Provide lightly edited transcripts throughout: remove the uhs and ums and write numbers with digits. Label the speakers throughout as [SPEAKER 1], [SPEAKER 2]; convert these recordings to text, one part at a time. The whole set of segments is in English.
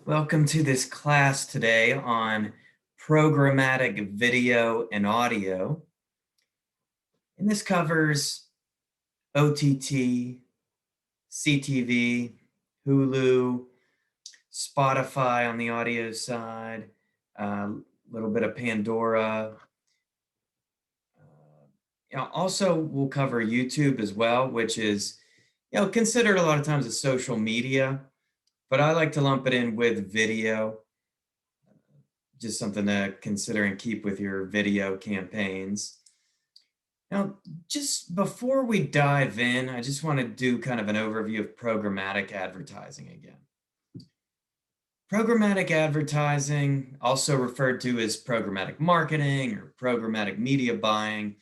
[SPEAKER 1] Welcome to this class today on programmatic video and audio. And this covers OTT, CTV, Hulu, Spotify on the audio side, a little bit of Pandora. Also, we'll cover YouTube as well, which is considered a lot of times a social media, but I like to lump it in with video. Just something to consider and keep with your video campaigns. Now, just before we dive in, I just want to do kind of an overview of programmatic advertising again. Programmatic advertising, also referred to as programmatic marketing or programmatic media buying,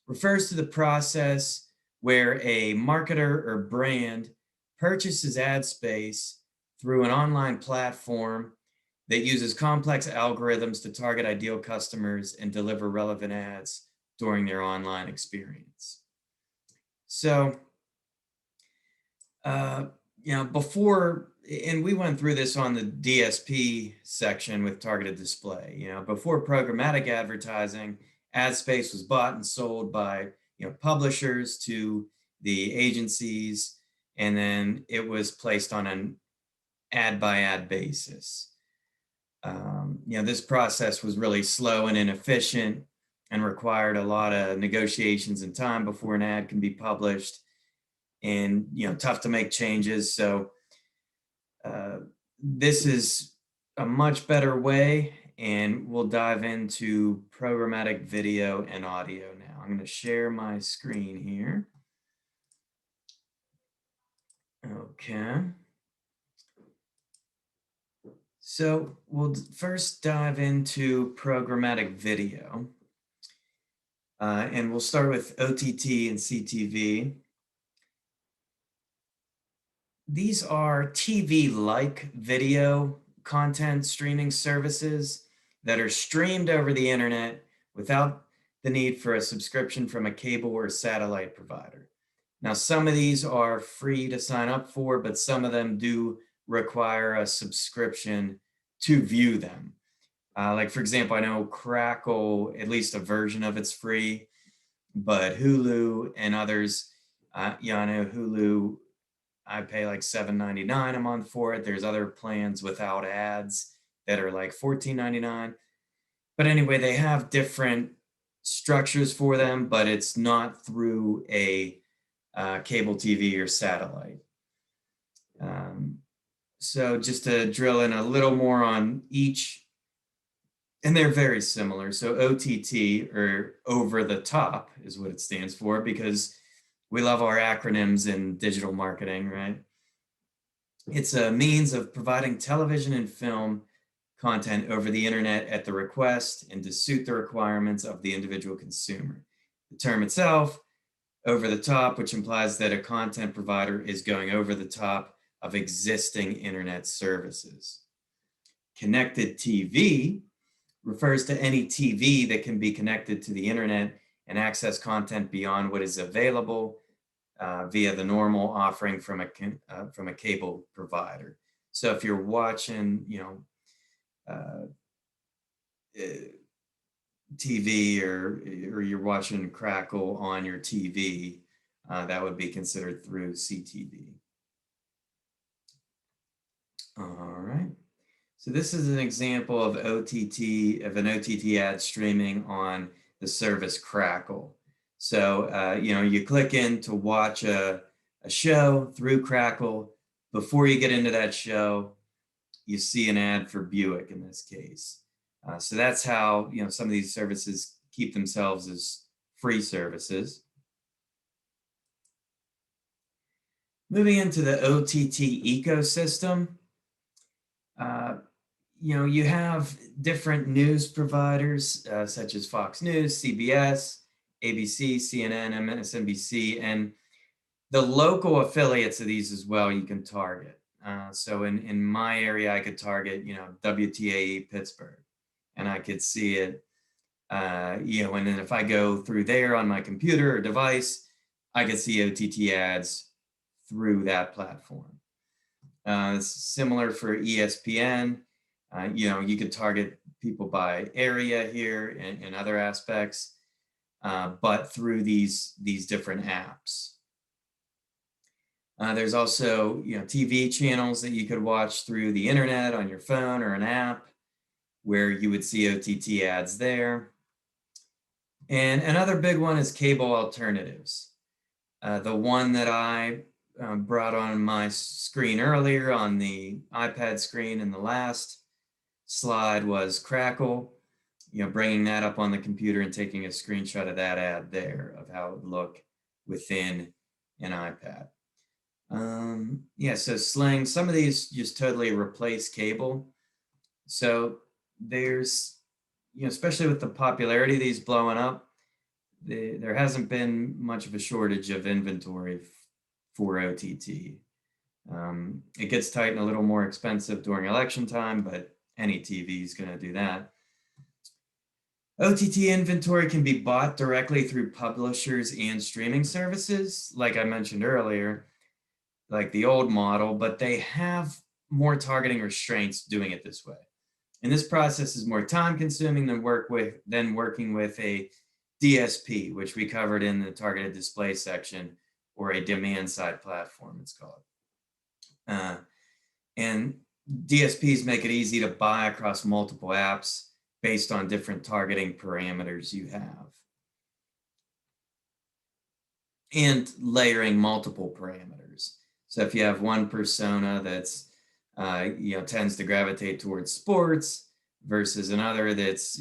[SPEAKER 1] refers to the process where a marketer or brand purchases ad space through an online platform that uses complex algorithms to target ideal customers and deliver relevant ads during their online experience. So, before, and we went through this on the DSP section with targeted display, before programmatic advertising, ad space was bought and sold by, publishers to the agencies, and then it was placed on an ad by ad basis. This process was really slow and inefficient and required a lot of negotiations and time before an ad can be published, and tough to make changes. So this is a much better way, and we'll dive into programmatic video and audio now. I'm going to share my screen here. Okay. So we'll first dive into programmatic video, and we'll start with OTT and CTV. These are TV-like video content streaming services that are streamed over the internet without the need for a subscription from a cable or satellite provider. Now, some of these are free to sign up for, but some of them do require a subscription to view them. Like, for example, I know Crackle, at least a version of it's free, but Hulu and others, I know Hulu, I pay like $7.99 a month for it. There's other plans without ads that are like $14.99. But anyway, they have different structures for them, but it's not through a cable TV or satellite. So just to drill in a little more on each, and they're very similar. So OTT, or over the top, is what it stands for, because we love our acronyms in digital marketing, right? It's a means of providing television and film content over the internet at the request and to suit the requirements of the individual consumer. The term itself, over the top, which implies that a content provider is going over the top of existing internet services. Connected TV refers to any TV that can be connected to the internet and access content beyond what is available via the normal offering from a cable provider. So if you're watching, TV or you're watching Crackle on your TV, that would be considered through CTV. All right. So this is an example of an OTT ad streaming on the service Crackle. So, you click in to watch a show through Crackle. Before you get into that show, you see an ad for Buick in this case. So that's how, some of these services keep themselves as free services. Moving into the OTT ecosystem, you have different news providers such as Fox News, CBS, ABC, CNN, MSNBC, and the local affiliates of these as well you can target. So in my area, I could target, WTAE Pittsburgh, and I could see it, and then if I go through there on my computer or device, I could see OTT ads through that platform. It's similar for ESPN. You could target people by area here and other aspects, but through these different apps. There's also TV channels that you could watch through the internet on your phone or an app where you would see OTT ads there. And another big one is cable alternatives. The one that I brought on my screen earlier on the iPad screen in the last slide was Crackle. Bringing that up on the computer and taking a screenshot of that ad there of how it would look within an iPad. So Sling, some of these just totally replace cable. So there's, especially with the popularity of these blowing up, there hasn't been much of a shortage of inventory for OTT. It gets tight and a little more expensive during election time, but any TV is going to do that. OTT inventory can be bought directly through publishers and streaming services, like I mentioned earlier, like the old model, but they have more targeting restraints doing it this way. And this process is more time consuming than working with a DSP, which we covered in the targeted display section, or a demand side platform, it's called. And DSPs make it easy to buy across multiple apps based on different targeting parameters you have. And layering multiple parameters. So if you have one persona that's, tends to gravitate towards sports versus another that's,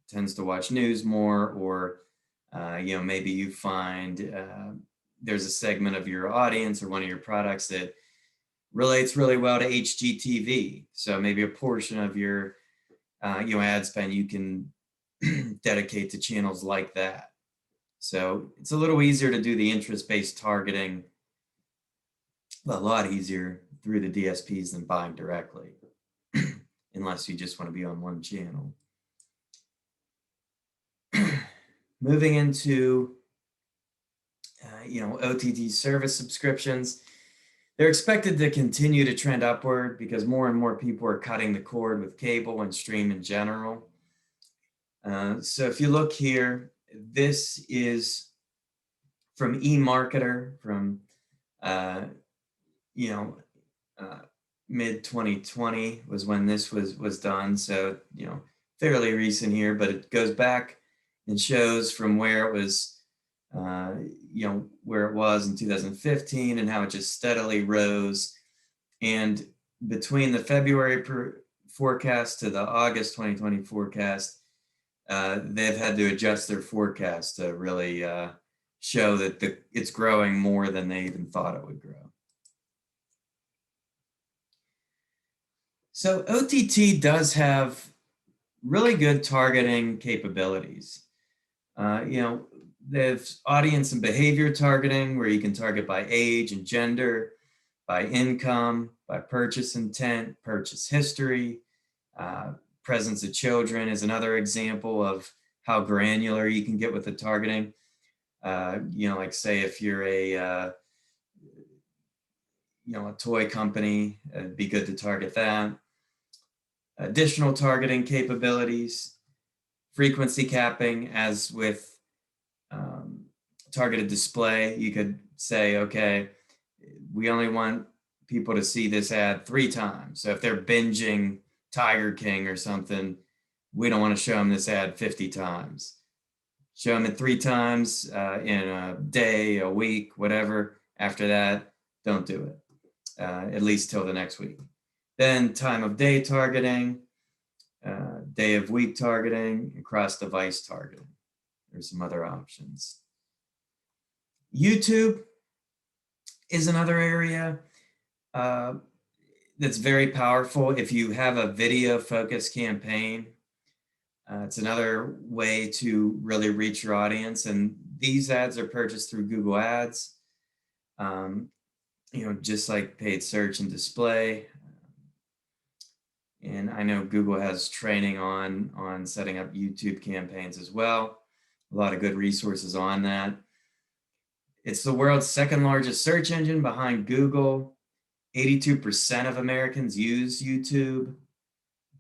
[SPEAKER 1] tends to watch news more, or, maybe you find there's a segment of your audience or one of your products that relates really well to HGTV. So maybe a portion of your ad spend you can dedicate to channels like that. So it's a little easier to do the interest-based targeting, a lot easier through the DSPs than buying directly, unless you just want to be on one channel. Moving into, OTT service subscriptions, they're expected to continue to trend upward because more and more people are cutting the cord with cable and stream in general. So if you look here, this is from eMarketer from, mid 2020 was when this was done. So, fairly recent here, but it goes back and shows from where it was, where it was in 2015 and how it just steadily rose. And between the February forecast to the August 2020 forecast, they've had to adjust their forecast to really show that it's growing more than they even thought it would grow. So OTT does have really good targeting capabilities. There's audience and behavior targeting, where you can target by age and gender, by income, by purchase intent, purchase history. Presence of children is another example of how granular you can get with the targeting. Like say if you're a toy company, it'd be good to target that. Additional targeting capabilities, frequency capping, as with targeted display. You could say, okay, we only want people to see this ad 3 times. So if they're binging Tiger King or something, we don't want to show them this ad 50 times. Show them it 3 times in a day, a week, whatever. After that, don't do it, at least till the next week. Then time of day targeting, day of week targeting, and cross device targeting. There's some other options. YouTube is another area that's very powerful. If you have a video focused campaign, it's another way to really reach your audience. And these ads are purchased through Google Ads, just like paid search and display. And I know Google has training on setting up YouTube campaigns as well. A lot of good resources on that. It's the world's 2nd largest search engine behind Google. 82% of Americans use YouTube,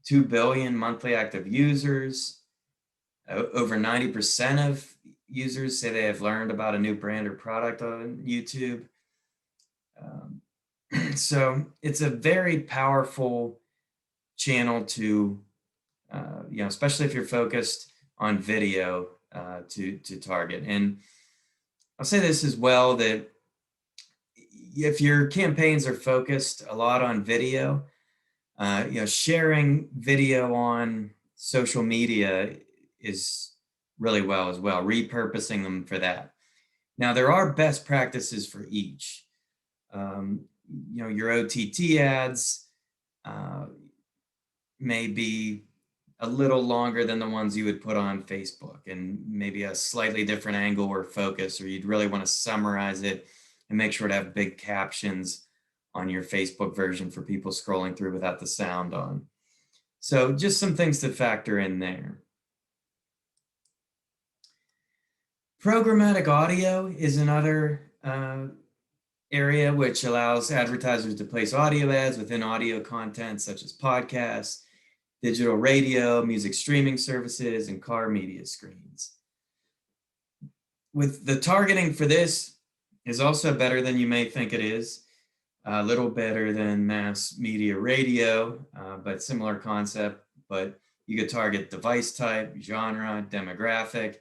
[SPEAKER 1] 2 billion monthly active users. Over 90% of users say they have learned about a new brand or product on YouTube. So it's a very powerful channel to, especially if you're focused on video, to target. And I'll say this as well, that if your campaigns are focused a lot on video, sharing video on social media is really well as well, repurposing them for that. Now, there are best practices for each. Your OTT ads may be a little longer than the ones you would put on Facebook, and maybe a slightly different angle or focus, or you'd really want to summarize it and make sure to have big captions on your Facebook version for people scrolling through without the sound on. So just some things to factor in there. Programmatic audio is another area which allows advertisers to place audio ads within audio content such as podcasts, digital radio, music streaming services, and car media screens. With the targeting for this is also better than you may think it is. A little better than mass media radio, but similar concept. But you could target device type, genre, demographic,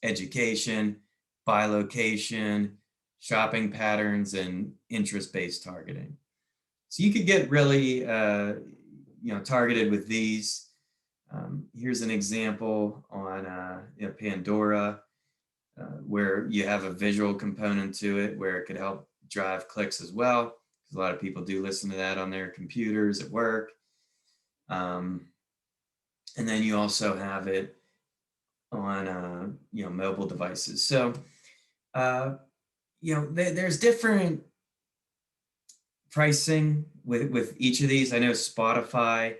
[SPEAKER 1] education, by location, shopping patterns, and interest-based targeting. So you could get really, targeted with these. Here's an example on Pandora, where you have a visual component to it, where it could help drive clicks as well. A lot of people do listen to that on their computers at work. And then you also have it on, mobile devices. So, there's different pricing with each of these. I know Spotify,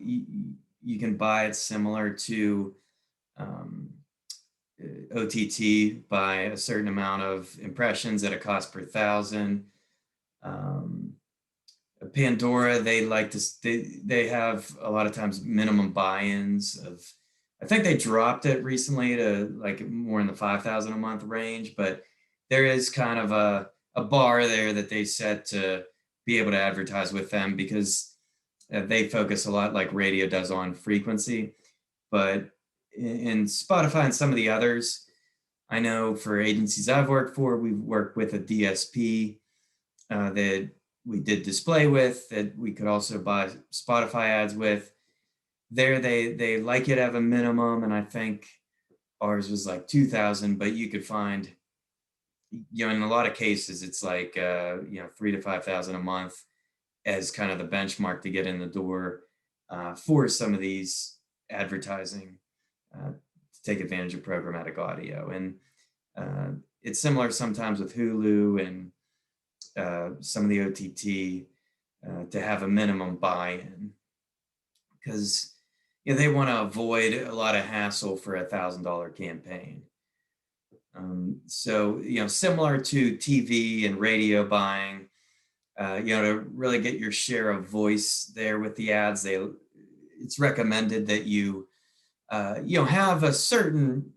[SPEAKER 1] you can buy it similar to OTT by a certain amount of impressions at a cost per thousand. Pandora, they have a lot of times minimum buy-ins of, I think they dropped it recently to like more in the 5,000 a month range, but there is kind of a bar there that they set to be able to advertise with them, because they focus a lot, like radio does, on frequency. But in Spotify and some of the others, I know for agencies I've worked for, we've worked with a DSP that we did display with, that we could also buy Spotify ads with. There, they like you to have a minimum, and I think ours was like 2,000, but you could find, in a lot of cases, it's like 3,000 to 5,000 a month as kind of the benchmark to get in the door for some of these advertising to take advantage of programmatic audio. And it's similar sometimes with Hulu and some of the OTT to have a minimum buy-in, because they want to avoid a lot of hassle for $1,000 campaign. So similar to TV and radio buying, to really get your share of voice there with the ads, it's recommended that you have a certain,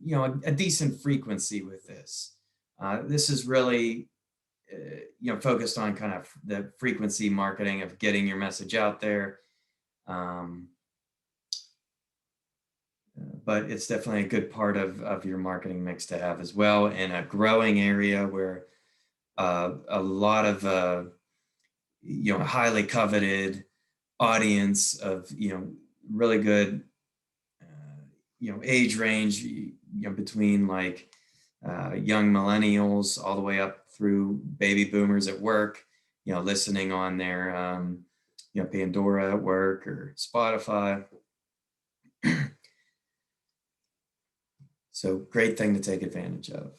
[SPEAKER 1] a decent frequency with this. This is really focused on kind of the frequency marketing of getting your message out there. But it's definitely a good part of your marketing mix to have as well, in a growing area where a lot of highly coveted audience of really good age range, between like young millennials all the way up through baby boomers at work, listening on their Pandora at work or Spotify. So great thing to take advantage of.